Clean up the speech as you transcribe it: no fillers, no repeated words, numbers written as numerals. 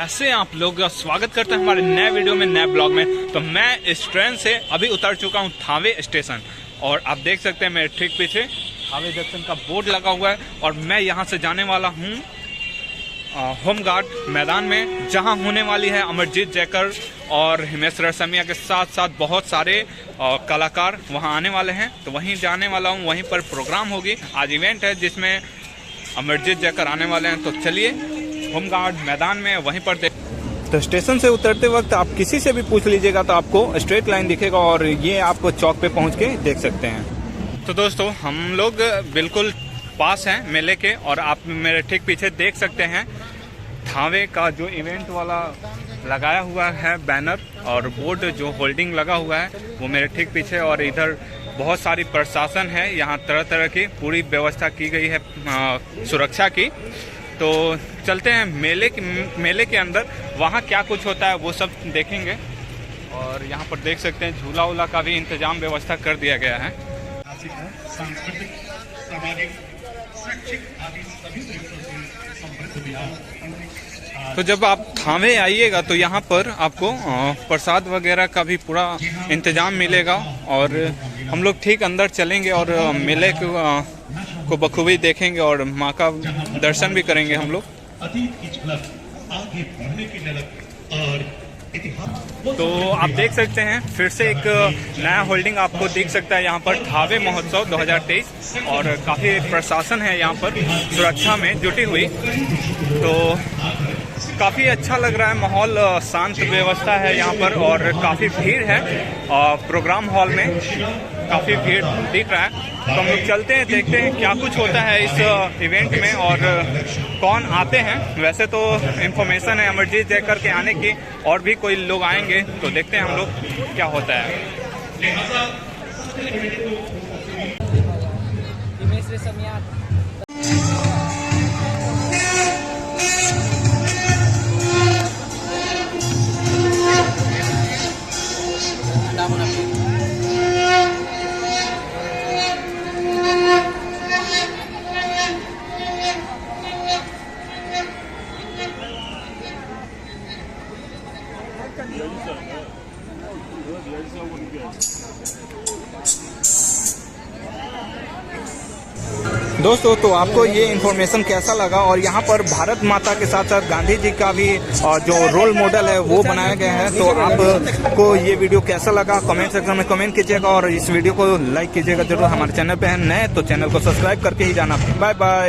कैसे हैं आप लोग। स्वागत करते हैं हमारे नए वीडियो में, नए ब्लॉग में। तो मैं इस ट्रेन से अभी उतर चुका हूं थावे स्टेशन, और आप देख सकते हैं मेरे ठीक पीछे थावे जंक्शन का बोर्ड लगा हुआ है। और मैं यहां से जाने वाला हूं होमगार्ड मैदान में, जहां होने वाली है अमरजीत जयकर और हिमेश रेशमिया के साथ साथ बहुत सारे कलाकार वहां आने वाले हैं। तो वहीं जाने वाला हूं, वहीं पर प्रोग्राम होगी। आज इवेंट है जिसमें अमरजीत जयकर आने वाले हैं। तो चलिए होमगार्ड मैदान में वहीं पर तो स्टेशन से उतरते वक्त आप किसी से भी पूछ लीजिएगा तो आपको स्ट्रेट लाइन दिखेगा, और ये आप चौक पे पहुंच के देख सकते हैं। तो दोस्तों हम लोग बिल्कुल पास हैं मेले के, और आप मेरे ठीक पीछे देख सकते हैं थावे का जो इवेंट वाला लगाया हुआ है बैनर और बोर्ड, जो होल्डिंग लगा हुआ है वो मेरे ठीक पीछे। और इधर बहुत सारी प्रशासन है, यहाँ तरह तरह की पूरी व्यवस्था की गई है सुरक्षा की। तो चलते हैं मेले के अंदर, वहाँ क्या कुछ होता है वो सब देखेंगे। और यहाँ पर देख सकते हैं झूला वूला का भी इंतजाम व्यवस्था कर दिया गया है। सांस्कृतिक, सामाजिक, शैक्षिक आदि सभी तरीकों से समृद्ध बिहार। तो जब आप थावे आइएगा तो यहाँ पर आपको प्रसाद वगैरह का भी पूरा इंतजाम मिलेगा, और हम लोग ठीक अंदर चलेंगे और मेले को बखूबी देखेंगे और माँ का दर्शन भी करेंगे हम लोग। अतीत की झलक, आगे बढ़ने की झलक और इतिहास। तो आप देख सकते हैं फिर से एक नया होल्डिंग आपको दिख सकता है यहाँ पर, थावे महोत्सव 2023, और काफ़ी प्रशासन है यहाँ पर सुरक्षा में जुटी हुई। तो काफ़ी अच्छा लग रहा है माहौल, शांत व्यवस्था है यहाँ पर, और काफ़ी भीड़ है प्रोग्राम हॉल में, काफ़ी भीड़ दिख रहा है। तो हम लोग चलते हैं, देखते हैं क्या कुछ होता है इस इवेंट में और कौन आते हैं। वैसे तो इन्फॉर्मेशन है अमरजीत जयकर के आने की, और भी कोई लोग आएंगे, तो देखते हैं हम लोग क्या होता है। हिमेश रेशमिया दोस्तों तो आपको ये इन्फॉर्मेशन कैसा लगा, और यहाँ पर भारत माता के साथ साथ गांधी जी का भी जो रोल मॉडल है वो बनाया गया है। तो आपको ये वीडियो कैसा लगा कमेंट सेक्शन में कमेंट कीजिएगा, और इस वीडियो को लाइक कीजिएगा जरूर। हमारे चैनल पे है नए तो चैनल को सब्सक्राइब करके ही जाना। Bye bye.